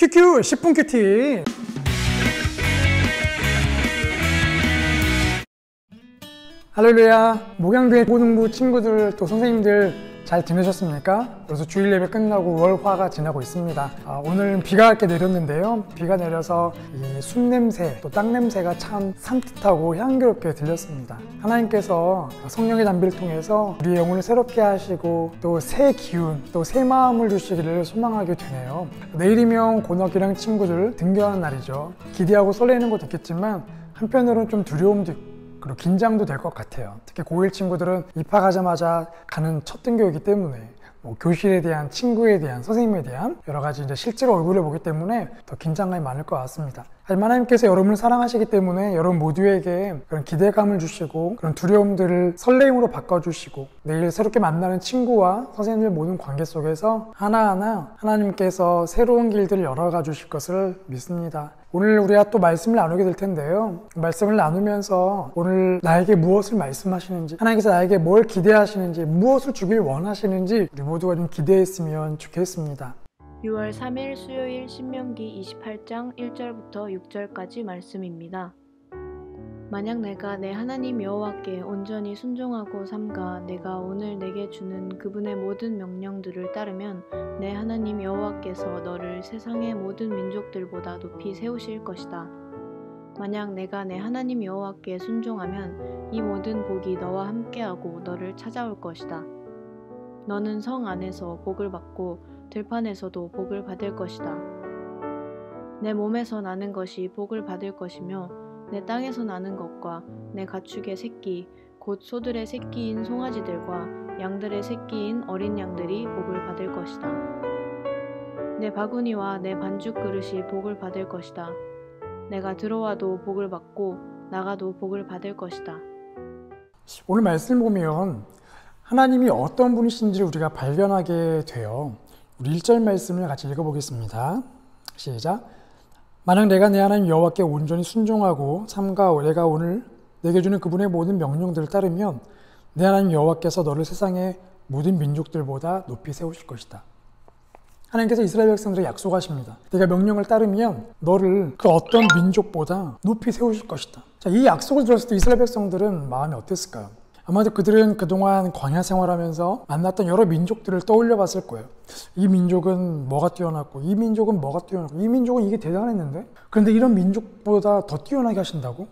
큐큐 10분 큐티. 할렐루야. 목양교회 고등부 친구들 또 선생님들 잘 지내셨습니까? 그래서 주일 예배 끝나고 월화가 지나고 있습니다. 오늘은 비가 이렇게 내렸는데요. 비가 내려서 이 숲냄새 또 땅냄새가 참 산뜻하고 향기롭게 들렸습니다. 하나님께서 성령의 담비를 통해서 우리의 영혼을 새롭게 하시고 또 새 기운 또 새 마음을 주시기를 소망하게 되네요. 내일이면 고등학교랑 친구들 등교하는 날이죠. 기대하고 설레는 것도 있겠지만 한편으로는 좀 두려움도 있고 그리고 긴장도 될 것 같아요. 특히 고1 친구들은 입학하자마자 가는 첫 등교이기 때문에 교실에 대한, 친구에 대한, 선생님에 대한 여러 가지 이제 실제로 얼굴을 보기 때문에 더 긴장감이 많을 것 같습니다. 하지만 하나님께서 여러분을 사랑하시기 때문에 여러분 모두에게 그런 기대감을 주시고 그런 두려움들을 설레임으로 바꿔주시고 내일 새롭게 만나는 친구와 선생님들 모든 관계 속에서 하나하나 하나님께서 새로운 길들을 열어가 주실 것을 믿습니다. 오늘 우리가 또 말씀을 나누게 될 텐데요. 말씀을 나누면서 오늘 나에게 무엇을 말씀하시는지, 하나님께서 나에게 뭘 기대하시는지, 무엇을 주길 원하시는지 우리 모두가 좀 기대했으면 좋겠습니다. 6월 3일 수요일 신명기 28장 1절부터 6절까지 말씀입니다. 만약 내가 내 하나님 여호와께 온전히 순종하고 삼가 내가 오늘 내게 주는 그분의 모든 명령들을 따르면 내 하나님 여호와께서 너를 세상의 모든 민족들보다 높이 세우실 것이다. 만약 내가 내 하나님 여호와께 순종하면 이 모든 복이 너와 함께하고 너를 찾아올 것이다. 너는 성 안에서 복을 받고 들판에서도 복을 받을 것이다. 내 몸에서 나는 것이 복을 받을 것이며 내 땅에서 나는 것과 내 가축의 새끼 곧 소들의 새끼인 송아지들과 양들의 새끼인 어린 양들이 복을 받을 것이다. 내 바구니와 내 반죽 그릇이 복을 받을 것이다. 내가 들어와도 복을 받고 나가도 복을 받을 것이다. 오늘 말씀을 보면 하나님이 어떤 분이신지를 우리가 발견하게 돼요. 우리 1절 말씀을 같이 읽어보겠습니다. 시작. 만약 내가 내 하나님 여호와께 온전히 순종하고 삼가 내가 오늘 내게 주는 그분의 모든 명령들을 따르면 내 하나님 여호와께서 너를 세상의 모든 민족들보다 높이 세우실 것이다. 하나님께서 이스라엘 백성들에게 약속하십니다. 내가 명령을 따르면 너를 그 어떤 민족보다 높이 세우실 것이다. 자, 이 약속을 들었을 때 이스라엘 백성들은 마음이 어땠을까요? 아마도 그들은 그동안 광야 생활하면서 만났던 여러 민족들을 떠올려 봤을 거예요. 이 민족은 뭐가 뛰어났고 이 민족은 뭐가 뛰어났고 이 민족은 이게 대단했는데 그런데 이런 민족보다 더 뛰어나게 하신다고?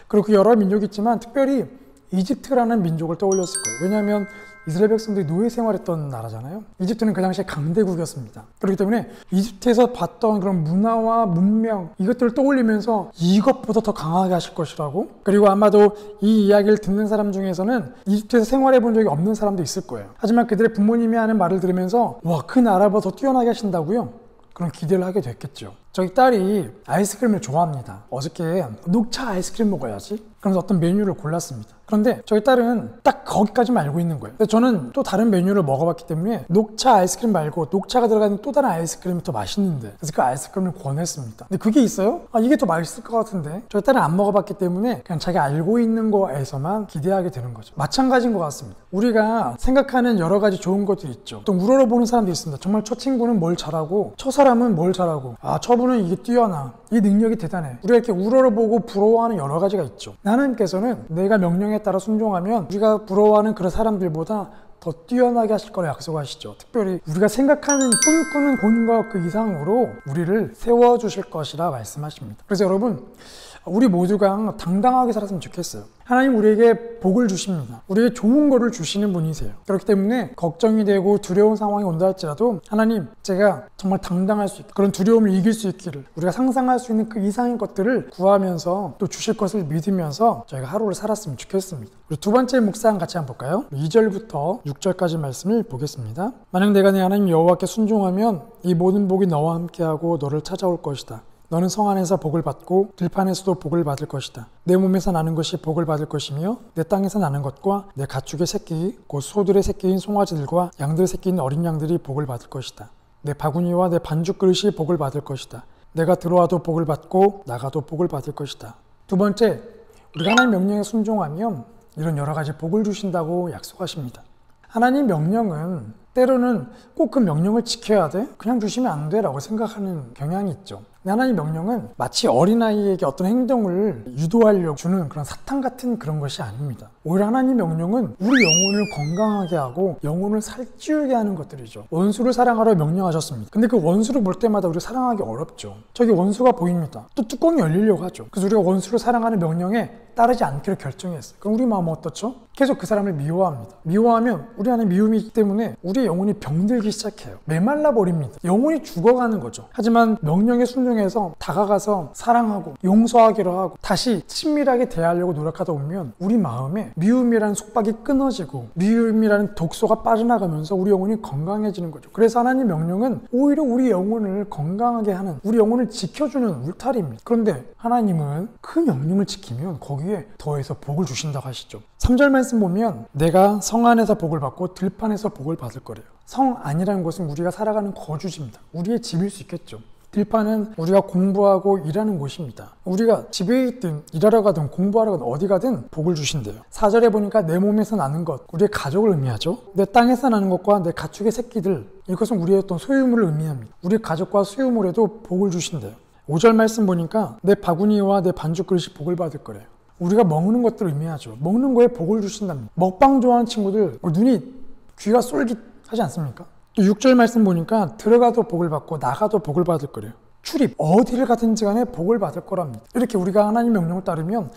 그리고 그 여러 민족이 있지만 특별히 이집트라는 민족을 떠올렸을 거예요. 왜냐하면 이스라엘 백성들이 노예 생활했던 나라잖아요. 이집트는 그 당시에 강대국이었습니다. 그렇기 때문에 이집트에서 봤던 그런 문화와 문명 이것들을 떠올리면서 이것보다 더 강하게 하실 것이라고. 그리고 아마도 이 이야기를 듣는 사람 중에서는 이집트에서 생활해 본 적이 없는 사람도 있을 거예요. 하지만 그들의 부모님이 하는 말을 들으면서 와, 그 나라보다 더 뛰어나게 하신다고요? 그런 기대를 하게 됐겠죠. 저희 딸이 아이스크림을 좋아합니다. 어저께 녹차 아이스크림 먹어야지 그러면서 어떤 메뉴를 골랐습니다. 그런데 저희 딸은 딱 거기까지만 알고 있는 거예요. 근데 저는 또 다른 메뉴를 먹어봤기 때문에 녹차 아이스크림 말고 녹차가 들어가는 또 다른 아이스크림이 더 맛있는데 그래서 그 아이스크림을 권했습니다. 근데 그게 있어요? 이게 더 맛있을 것 같은데 저희 딸은 안 먹어봤기 때문에 그냥 자기가 알고 있는 거에서만 기대하게 되는 거죠. 마찬가지인 것 같습니다. 우리가 생각하는 여러 가지 좋은 것들이 있죠. 또 우러러보는 사람도 있습니다. 정말 저 친구는 뭘 잘하고 저 사람은 뭘 잘하고 저분은 이게 뛰어나 이 능력이 대단해. 우리가 이렇게 우러러보고 부러워하는 여러 가지가 있죠. 하나님께서는 내가 명령에 따라 순종하면 우리가 부러워하는 그런 사람들보다 더 뛰어나게 하실 거라 약속하시죠. 특별히 우리가 생각하는 꿈꾸는 본것 그 이상으로 우리를 세워주실 것이라 말씀하십니다. 그래서 여러분 우리 모두가 당당하게 살았으면 좋겠어요. 하나님 우리에게 복을 주십니다. 우리에게 좋은 거를 주시는 분이세요. 그렇기 때문에 걱정이 되고 두려운 상황이 온다 할지라도 하나님 제가 정말 당당할 수 있고 그런 두려움을 이길 수 있기를 우리가 상상할 수 있는 그 이상의 것들을 구하면서 또 주실 것을 믿으면서 저희가 하루를 살았으면 좋겠습니다. 그리고 두 번째 묵상 같이 한번 볼까요? 2절부터 6절까지 말씀을 보겠습니다. 만약 내가 내 하나님 여호와께 순종하면 이 모든 복이 너와 함께하고 너를 찾아올 것이다. 너는 성 안에서 복을 받고 들판에서도 복을 받을 것이다. 내 몸에서 나는 것이 복을 받을 것이며 내 땅에서 나는 것과 내 가축의 새끼 곧 소들의 새끼인 송아지들과 양들의 새끼인 어린 양들이 복을 받을 것이다. 내 바구니와 내 반죽 그릇이 복을 받을 것이다. 내가 들어와도 복을 받고 나가도 복을 받을 것이다. 두 번째, 우리가 하나님 명령에 순종하면 이런 여러 가지 복을 주신다고 약속하십니다. 하나님 명령은 때로는 꼭 그 명령을 지켜야 돼? 그냥 주시면 안 돼? 라고 생각하는 경향이 있죠. 하나님 명령은 마치 어린아이에게 어떤 행동을 유도하려고 주는 그런 사탕 같은 그런 것이 아닙니다. 오히려 하나님 명령은 우리 영혼을 건강하게 하고 영혼을 살찌우게 하는 것들이죠. 원수를 사랑하라 명령하셨습니다. 근데 그 원수를 볼 때마다 우리가 사랑하기 어렵죠. 저기 원수가 보입니다. 또 뚜껑이 열리려고 하죠. 그래서 우리가 원수를 사랑하는 명령에 따르지 않기로 결정했어요. 그럼 우리 마음은 어떻죠? 계속 그 사람을 미워합니다. 미워하면 우리 안에 미움이 있기 때문에 우리의 영혼이 병들기 시작해요. 메말라 버립니다. 영혼이 죽어가는 거죠. 하지만 명령에 순종해서 다가가서 사랑하고 용서하기로 하고 다시 친밀하게 대하려고 노력하다 보면 우리 마음에 미움이라는 속박이 끊어지고 미움이라는 독소가 빠져나가면서 우리 영혼이 건강해지는 거죠. 그래서 하나님 명령은 오히려 우리 영혼을 건강하게 하는, 우리 영혼을 지켜주는 울타리입니다. 그런데 하나님은 그 명령을 지키면 거기에 더해서 복을 주신다고 하시죠. 3절 말씀 보면 내가 성 안에서 복을 받고 들판에서 복을 받을 거래요. 성 안이라는 것은 우리가 살아가는 거주지입니다. 우리의 집일 수 있겠죠. 들판은 우리가 공부하고 일하는 곳입니다. 우리가 집에 있든 일하러 가든 공부하러 가든 어디 가든 복을 주신대요. 4절에 보니까 내 몸에서 나는 것, 우리의 가족을 의미하죠. 내 땅에서 나는 것과 내 가축의 새끼들, 이것은 우리의 어떤 소유물을 의미합니다. 우리 가족과 소유물에도 복을 주신대요. 5절 말씀 보니까 내 바구니와 내 반죽 그릇이 복을 받을 거래요. 우리가 먹는 것들을 의미하죠. 먹는 거에 복을 주신답니다. 먹방 좋아하는 친구들 귀가 쏠깃하지 않습니까? 또 6절 말씀 보니까 들어가도 복을 받고 나가도 복을 받을 거래요. 출입, 어디를 가든지 간에 복을 받을 거랍니다. 이렇게 우리가 하나님 명령을 따르면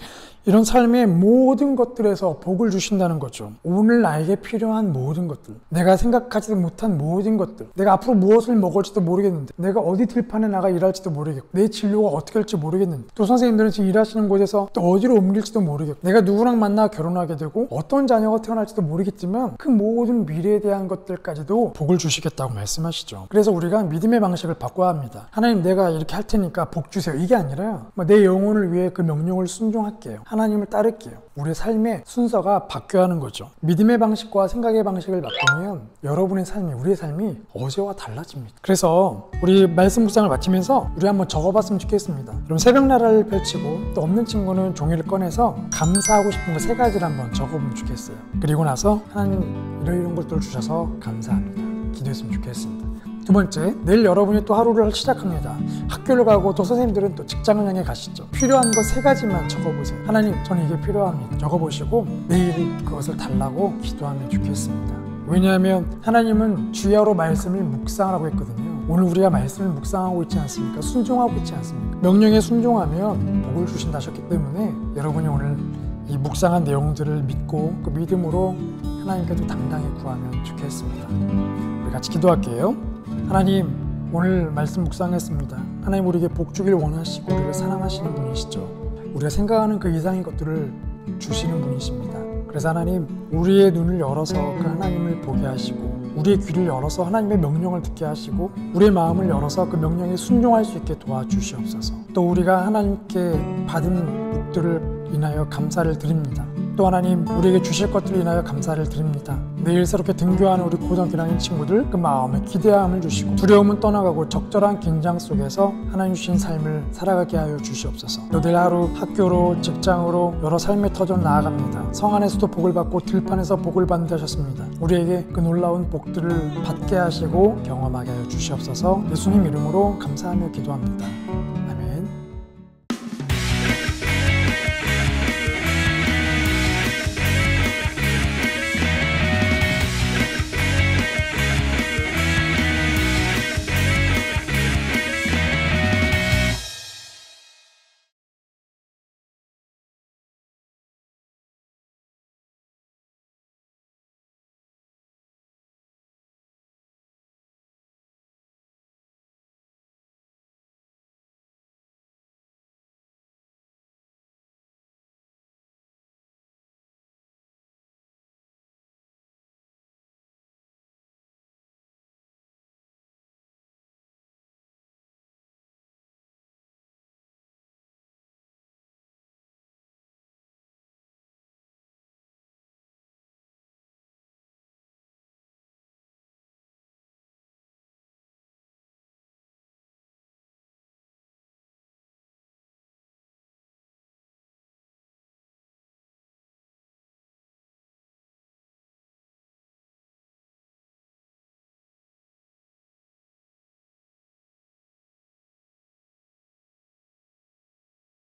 이런 삶의 모든 것들에서 복을 주신다는 거죠. 오늘 나에게 필요한 모든 것들, 내가 생각하지도 못한 모든 것들, 내가 앞으로 무엇을 먹을지도 모르겠는데, 내가 어디 들판에 나가 일할지도 모르겠고, 내 진로가 어떻게 할지 모르겠는데, 또 선생님들은 지금 일하시는 곳에서 또 어디로 옮길지도 모르겠고, 내가 누구랑 만나 결혼하게 되고 어떤 자녀가 태어날지도 모르겠지만 그 모든 미래에 대한 것들까지도 복을 주시겠다고 말씀하시죠. 그래서 우리가 믿음의 방식을 바꿔야 합니다. 하나님, 내가 이렇게 할 테니까 복 주세요. 이게 아니라 내 영혼을 위해 그 명령을 순종할게요. 하나님을 따를게요. 우리의 삶의 순서가 바뀌어야 하는 거죠. 믿음의 방식과 생각의 방식을 바꾸면 여러분의 삶이, 우리의 삶이 어제와 달라집니다. 그래서 우리 말씀 묵상을 마치면서 우리 한번 적어봤으면 좋겠습니다. 그럼 새벽 나라를 펼치고 또 없는 친구는 종이를 꺼내서 감사하고 싶은 거 3가지를 한번 적어보면 좋겠어요. 그리고 나서 하나님 이런 것들을 주셔서 감사합니다. 기도했으면 좋겠습니다. 2번째, 내일 여러분이 또 하루를 시작합니다. 학교를 가고 또 선생님들은 또 직장을 향해 가시죠. 필요한 거 3가지만 적어보세요. 하나님, 저는 이게 필요합니다. 적어보시고 내일 그것을 달라고 기도하면 좋겠습니다. 왜냐하면 하나님은 주야로 말씀을 묵상하라고 했거든요. 오늘 우리가 말씀을 묵상하고 있지 않습니까? 순종하고 있지 않습니까? 명령에 순종하면 복을 주신다 하셨기 때문에 여러분이 오늘 이 묵상한 내용들을 믿고 그 믿음으로 하나님께도 당당히 구하면 좋겠습니다. 우리 같이 기도할게요. 하나님, 오늘 말씀 묵상했습니다. 하나님, 우리에게 복 주길 원하시고 우리를 사랑하시는 분이시죠. 우리가 생각하는 그 이상의 것들을 주시는 분이십니다. 그래서 하나님, 우리의 눈을 열어서 그 하나님을 보게 하시고 우리의 귀를 열어서 하나님의 명령을 듣게 하시고 우리의 마음을 열어서 그 명령에 순종할 수 있게 도와주시옵소서. 또 우리가 하나님께 받은 복들을 인하여 감사를 드립니다. 또 하나님, 우리에게 주실 것들을 인하여 감사를 드립니다. 내일 새롭게 등교하는 우리 고등학교 1학년 친구들 그 마음에 기대함을 주시고 두려움은 떠나가고 적절한 긴장 속에서 하나님 주신 삶을 살아가게 하여 주시옵소서. 또 내일 하루 학교로 직장으로 여러 삶의 터전 나아갑니다. 성 안에서도 복을 받고 들판에서 복을 받는다 하셨습니다. 우리에게 그 놀라운 복들을 받게 하시고 경험하게 하여 주시옵소서. 예수님 이름으로 감사하며 기도합니다.